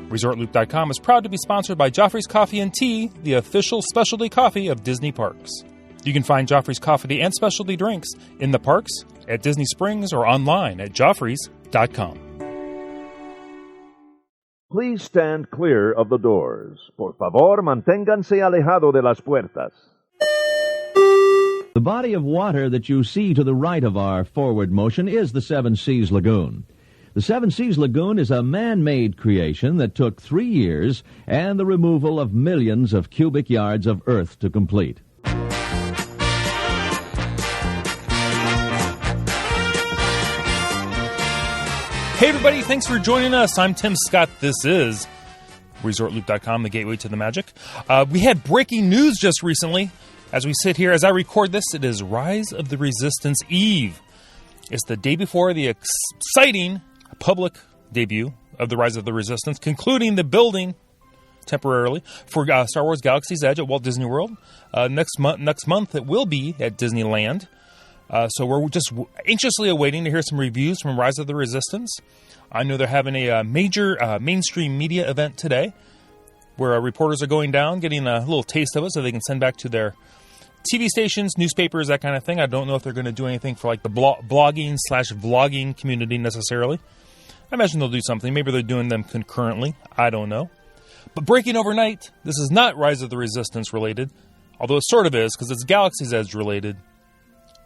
ResortLoop.com is proud to be sponsored by Joffrey's Coffee and Tea, the official specialty coffee of Disney Parks. You can find Joffrey's Coffee and specialty drinks in the parks, at Disney Springs, or online at Joffreys.com. Please stand clear of the doors. Por favor, manténganse alejado de las puertas. The body of water that you see to the right of our forward motion is the Seven Seas Lagoon. The Seven Seas Lagoon is a man-made creation that took 3 years and the removal of millions of cubic yards of earth to complete. Hey everybody, thanks for joining us. I'm Tim Scott. This is ResortLoop.com, the gateway to the magic. We had breaking news just recently. As we sit here, as I record this, it is Rise of the Resistance Eve. It's the day before the exciting public debut of the Rise of the Resistance, concluding the building temporarily for Star Wars Galaxy's Edge at Walt Disney World. Next month it will be at Disneyland. So we're just anxiously awaiting to hear some reviews from Rise of the Resistance. I know they're having a major mainstream media event today where reporters are going down, getting a little taste of it so they can send back to their TV stations, newspapers, that kind of thing. I don't know if they're going to do anything for like the blogging/vlogging community necessarily. I imagine they'll do something. Maybe they're doing them concurrently. I don't know. But breaking overnight, this is not Rise of the Resistance related, although it sort of is because it's Galaxy's Edge related.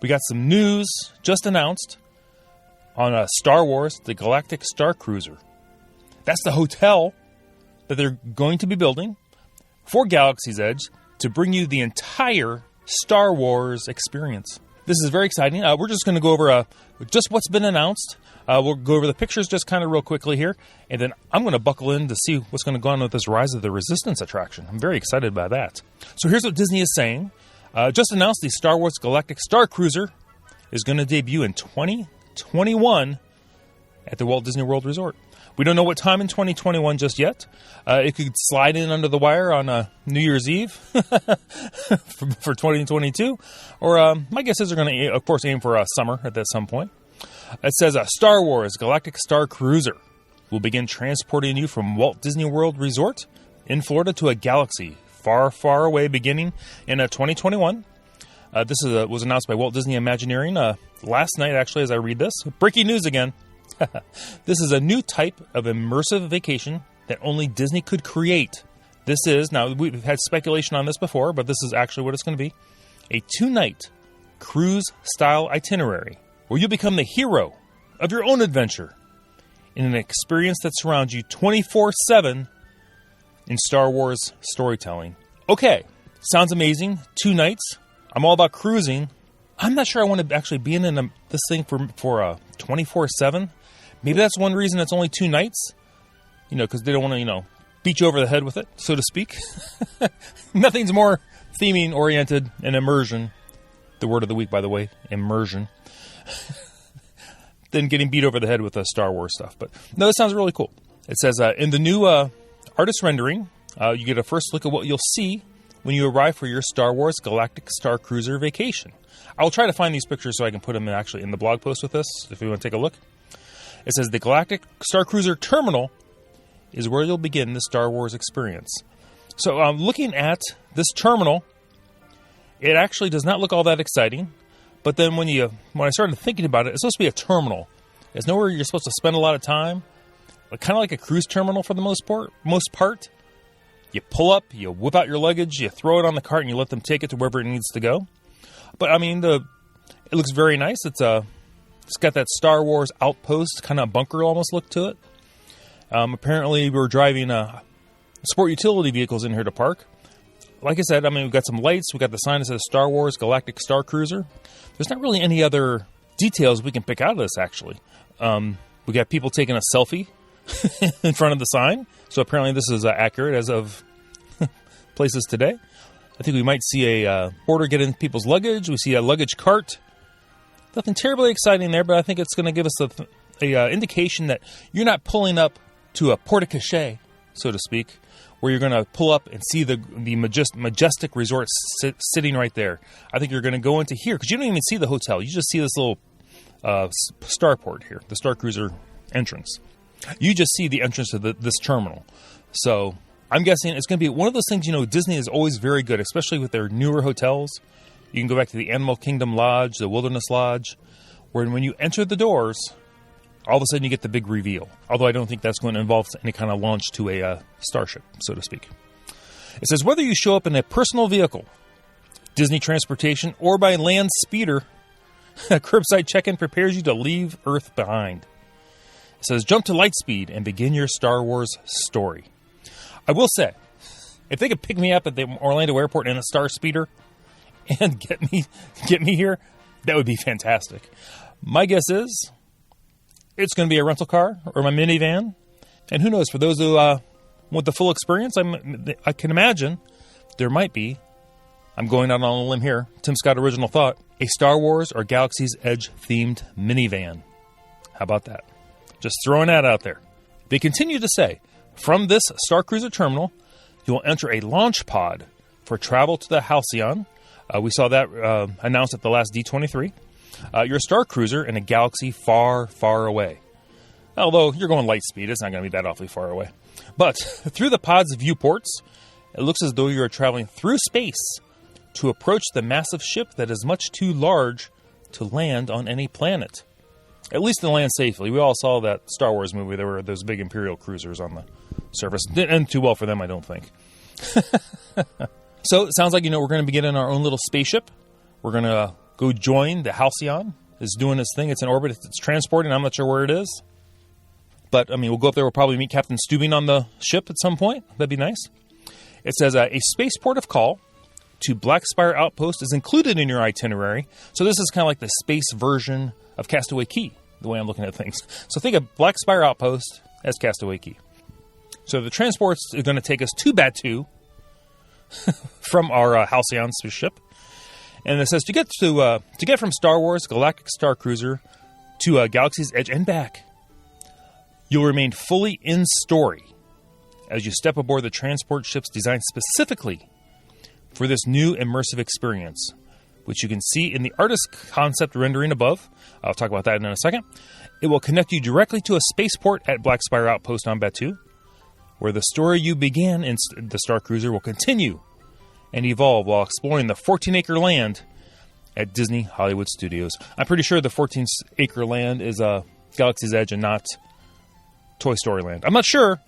We got some news just announced on Star Wars, the Galactic Starcruiser. That's the hotel that they're going to be building for Galaxy's Edge to bring you the entire Star Wars experience. This is very exciting. We're just going to go over just what's been announced. We'll go over the pictures just kind of real quickly here, and then I'm going to buckle in to see what's going to go on with this Rise of the Resistance attraction. I'm very excited by that. So here's what Disney is saying. Just announced the Star Wars Galactic Starcruiser is going to debut in 2021 at the Walt Disney World Resort. We don't know what time in 2021 just yet. It could slide in under the wire on New Year's Eve for 2022. Or my guess is they're going to, of course, aim for summer at some point. It says Star Wars Galactic Starcruiser will begin transporting you from Walt Disney World Resort in Florida to a galaxy far, far away beginning in 2021. This was announced by Walt Disney Imagineering last night, actually, as I read this. Breaking news again. This is a new type of immersive vacation that only Disney could create. This is, now we've had speculation on this before, but this is actually what it's going to be. A 2-night cruise-style itinerary where you'll become the hero of your own adventure in an experience that surrounds you 24/7 in Star Wars storytelling. Okay, sounds amazing. 2 nights. I'm all about cruising. I'm not sure I want to actually be in this thing for 24/7. Maybe that's one reason it's only 2 nights. Because they don't want to, beat you over the head with it, so to speak. Nothing's more theming oriented and immersion. The word of the week, by the way, immersion. Than getting beat over the head with Star Wars stuff. But no, that sounds really cool. It says in the new artist rendering, you get a first look at what you'll see when you arrive for your Star Wars Galactic Starcruiser vacation. I'll try to find these pictures so I can put them in the blog post with this, if you want to take a look. It says the Galactic Starcruiser Terminal is where you'll begin the Star Wars experience. So looking at this terminal, it actually does not look all that exciting. But then when I started thinking about it, it's supposed to be a terminal. It's nowhere you're supposed to spend a lot of time. Kind of like a cruise terminal for the most part. You pull up, you whip out your luggage, you throw it on the cart, and you let them take it to wherever it needs to go. But, it looks very nice. It's got that Star Wars outpost, kind of bunker almost look to it. Apparently, we're driving sport utility vehicles in here to park. Like I said, we've got some lights. We've got the sign that says Star Wars Galactic Starcruiser. There's not really any other details we can pick out of this, actually. We got people taking a selfie in front of the sign. So apparently this is accurate as of places today. I think we might see a porter get in people's luggage. We see a luggage cart. Nothing terribly exciting there, but I think it's going to give us a indication that you're not pulling up to a porte-cochere, so to speak, where you're going to pull up and see the majestic resort sitting right there. I think you're going to go into here, because you don't even see the hotel. You just see this little starport here, the Starcruiser entrance. You just see the entrance to this terminal. So I'm guessing it's going to be one of those things, Disney is always very good, especially with their newer hotels. You can go back to the Animal Kingdom Lodge, the Wilderness Lodge, where when you enter the doors, all of a sudden you get the big reveal. Although I don't think that's going to involve any kind of launch to a starship, so to speak. It says, whether you show up in a personal vehicle, Disney transportation, or by land speeder, curbside check-in prepares you to leave Earth behind. It says, jump to Lightspeed and begin your Star Wars story. I will say, if they could pick me up at the Orlando airport in a Star Speeder and get me here, that would be fantastic. My guess is it's going to be a rental car or my minivan. And who knows, for those who want the full experience, I can imagine there might be, I'm going out on a limb here, Tim Scott original thought, a Star Wars or Galaxy's Edge themed minivan. How about that? Just throwing that out there. They continue to say, from this Starcruiser terminal, you will enter a launch pod for travel to the Halcyon. We saw that announced at the last D23. Your Starcruiser in a galaxy far, far away. Although you're going light speed, it's not going to be that awfully far away. But through the pod's viewports, it looks as though you are traveling through space to approach the massive ship that is much too large to land on any planet. At least to land safely. We all saw that Star Wars movie. There were those big Imperial cruisers on the surface. Didn't end too well for them, I don't think. So it sounds like, we're going to be getting our own little spaceship. We're going to go join the Halcyon. It's doing its thing. It's in orbit. It's transporting. I'm not sure where it is. But, we'll go up there. We'll probably meet Captain Steubing on the ship at some point. That'd be nice. It says a spaceport of call to Black Spire Outpost is included in your itinerary. So this is kind of like the space version of Castaway Cay, the way I'm looking at things. So think of Black Spire Outpost as Castaway Cay. So the transports are going to take us to Batuu from our Halcyon ship. And it says to get from Star Wars Galactic Starcruiser to Galaxy's Edge and back, you'll remain fully in story as you step aboard the transport ships designed specifically for this new immersive experience, which you can see in the artist concept rendering above. I'll talk about that in a second. It will connect you directly to a spaceport at Black Spire Outpost on Batuu, where the story you began in the Starcruiser will continue and evolve while exploring the 14-acre land at Disney Hollywood Studios. I'm pretty sure the 14-acre land is Galaxy's Edge and not Toy Story Land. I'm not sure,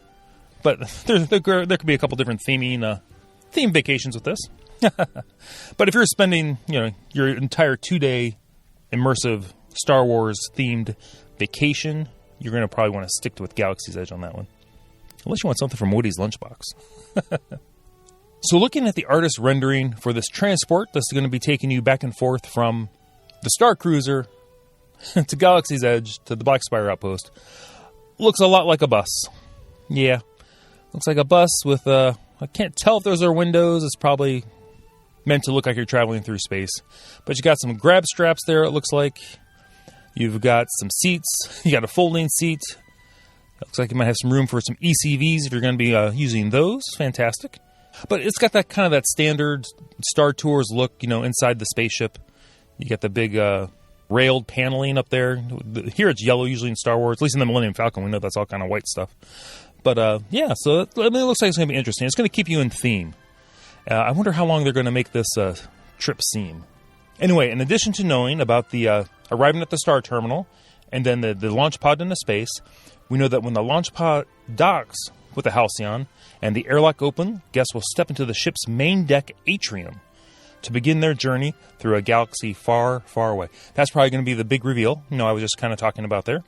but there could be a couple different theme vacations with this. But if you're spending, your entire 2-day immersive Star Wars themed vacation, you're going to probably want to stick with Galaxy's Edge on that one. Unless you want something from Woody's Lunchbox. So looking at the artist rendering for this transport that's going to be taking you back and forth from the Starcruiser to Galaxy's Edge to the Black Spire Outpost, looks a lot like a bus. Yeah, looks like a bus with I can't tell if those are windows. It's probably meant to look like you're traveling through space. But you got some grab straps there, it looks like. You've got some seats. You got a folding seat. Looks like you might have some room for some ECVs if you're going to be using those. Fantastic. But it's got that standard Star Tours look, inside the spaceship. You got the big railed paneling up there. Here it's yellow usually in Star Wars. At least in the Millennium Falcon, we know that's all kind of white stuff. But, so it looks like it's going to be interesting. It's going to keep you in theme. I wonder how long they're going to make this trip seem. Anyway, in addition to knowing about the arriving at the Star Terminal and then the launch pod into space, we know that when the launch pod docks with the Halcyon and the airlock open, guests will step into the ship's main deck atrium to begin their journey through a galaxy far, far away. That's probably going to be the big reveal. I was just kind of talking about there.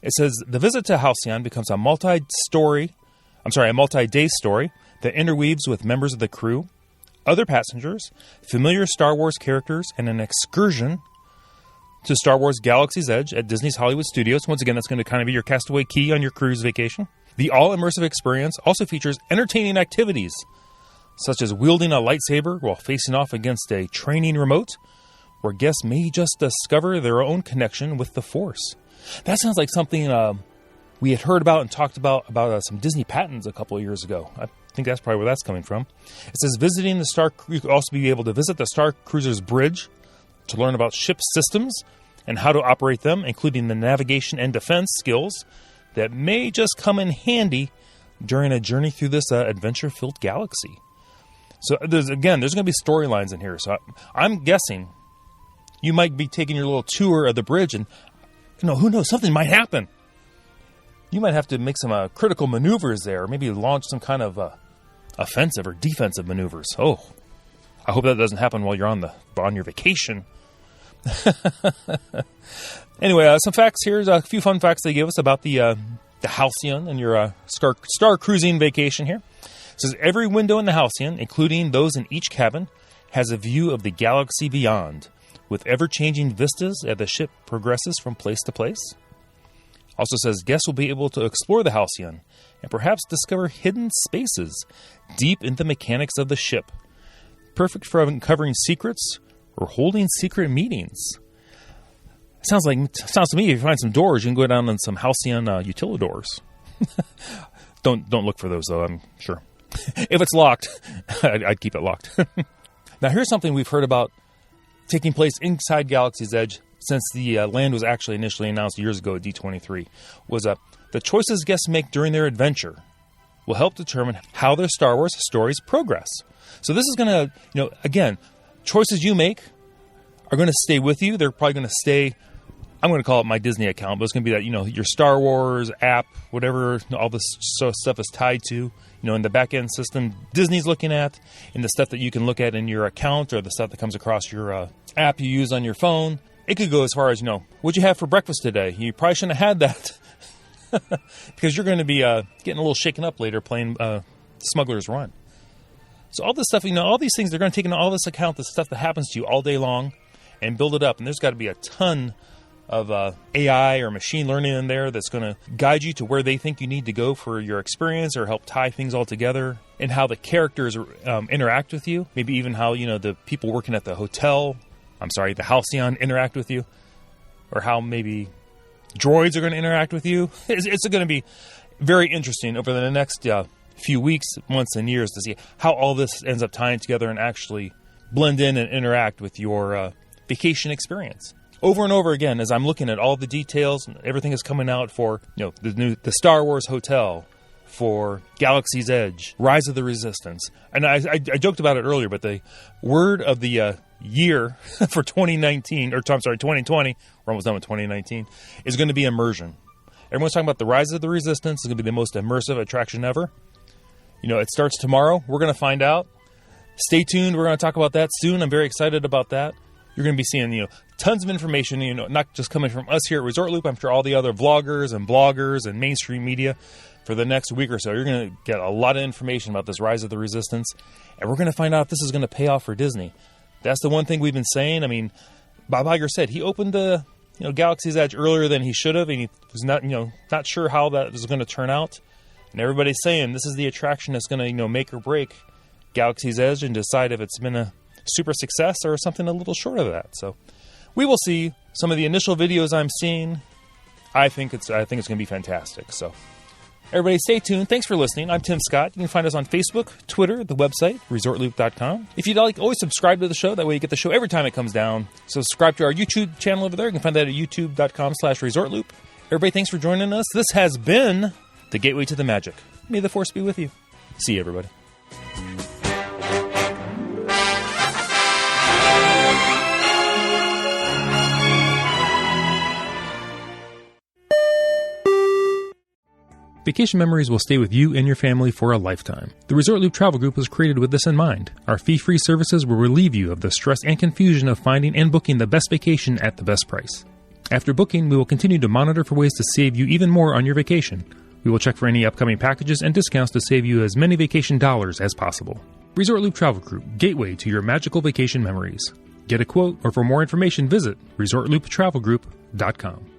It says the visit to Halcyon becomes a multi-day story that interweaves with members of the crew, other passengers, familiar Star Wars characters, and an excursion to Star Wars Galaxy's Edge at Disney's Hollywood Studios. Once again, that's going to kind of be your Castaway Cay on your cruise vacation. The all-immersive experience also features entertaining activities, such as wielding a lightsaber while facing off against a training remote, where guests may just discover their own connection with the Force. That sounds like something we had heard about and talked about some Disney patents a couple of years ago. I think that's probably where that's coming from. It says you could also be able to visit the Starcruiser's bridge to learn about ship systems and how to operate them, including the navigation and defense skills that may just come in handy during a journey through this adventure-filled galaxy. So there's going to be storylines in here. So I'm guessing you might be taking your little tour of the bridge, and who knows, something might happen. You might have to make some critical maneuvers there, or maybe launch some kind of offensive or defensive maneuvers. Oh, I hope that doesn't happen while you're on your vacation. Anyway, some facts. Here's a few fun facts they give us about the Halcyon and your star cruising vacation here. It says every window in the Halcyon, including those in each cabin, has a view of the galaxy beyond, with ever-changing vistas as the ship progresses from place to place. Also says guests will be able to explore the Halcyon and perhaps discover hidden spaces deep in the mechanics of the ship, perfect for uncovering secrets or holding secret meetings. Sounds to me, if you find some doors, you can go down on some Halcyon utilidors. Don't look for those, though, I'm sure. If it's locked, I'd keep it locked. Now, here's something we've heard about taking place inside Galaxy's Edge since the land was actually initially announced years ago at D23, was the choices guests make during their adventure will help determine how their Star Wars stories progress. So this is going to, again, choices you make are going to stay with you. They're probably going to stay, I'm going to call it my Disney account, but it's going to be that, your Star Wars app, whatever all this stuff is tied to, in the back-end system Disney's looking at, and the stuff that you can look at in your account or the stuff that comes across your app you use on your phone. It could go as far as, what'd you have for breakfast today? You probably shouldn't have had that because you're going to be getting a little shaken up later playing Smuggler's Run. So all this stuff, all these things, they're going to take into all this account, the stuff that happens to you all day long, and build it up. And there's got to be a ton of AI or machine learning in there that's going to guide you to where they think you need to go for your experience or help tie things all together, and how the characters interact with you. Maybe even how, the people working at the Halcyon interact with you, or how maybe droids are going to interact with you. It's going to be very interesting over the next few weeks, months, and years to see how all this ends up tying together and actually blend in and interact with your vacation experience. Over and over again, as I'm looking at all the details, everything is coming out for the Star Wars Hotel, for Galaxy's Edge, Rise of the Resistance. And I joked about it earlier, but the word of the year for 2020, we're almost done with 2019, is going to be immersion. Everyone's talking about the Rise of the Resistance. It's going to be the most immersive attraction ever. It starts tomorrow. We're going to find out. Stay tuned. We're going to talk about that soon. I'm very excited about that. You're going to be seeing, tons of information, not just coming from us here at Resort Loop. I'm sure all the other vloggers and bloggers and mainstream media for the next week or so. You're going to get a lot of information about this Rise of the Resistance, and we're going to find out if this is going to pay off for Disney. That's the one thing we've been saying. I mean, Bob Iger said he opened the Galaxy's Edge earlier than he should have, and he was not sure how that was going to turn out. And everybody's saying this is the attraction that's going to make or break Galaxy's Edge and decide if it's been a super success or something a little short of that. So we will see. Some of the initial videos I'm seeing, I think it's going to be fantastic. So everybody stay tuned. Thanks for listening. I'm Tim Scott. You can find us on Facebook, Twitter, the website, ResortLoop.com. If you'd like, always subscribe to the show. That way you get the show every time it comes down. So subscribe to our YouTube channel over there. You can find that at youtube.com/ResortLoop. Everybody, thanks for joining us. This has been the Gateway to the Magic. May the Force be with you. See you, everybody. Vacation memories will stay with you and your family for a lifetime. The Resort Loop Travel Group was created with this in mind. Our fee-free services will relieve you of the stress and confusion of finding and booking the best vacation at the best price. After booking, we will continue to monitor for ways to save you even more on your vacation. We will check for any upcoming packages and discounts to save you as many vacation dollars as possible. Resort Loop Travel Group, gateway to your magical vacation memories. Get a quote, or for more information, visit ResortLoopTravelGroup.com.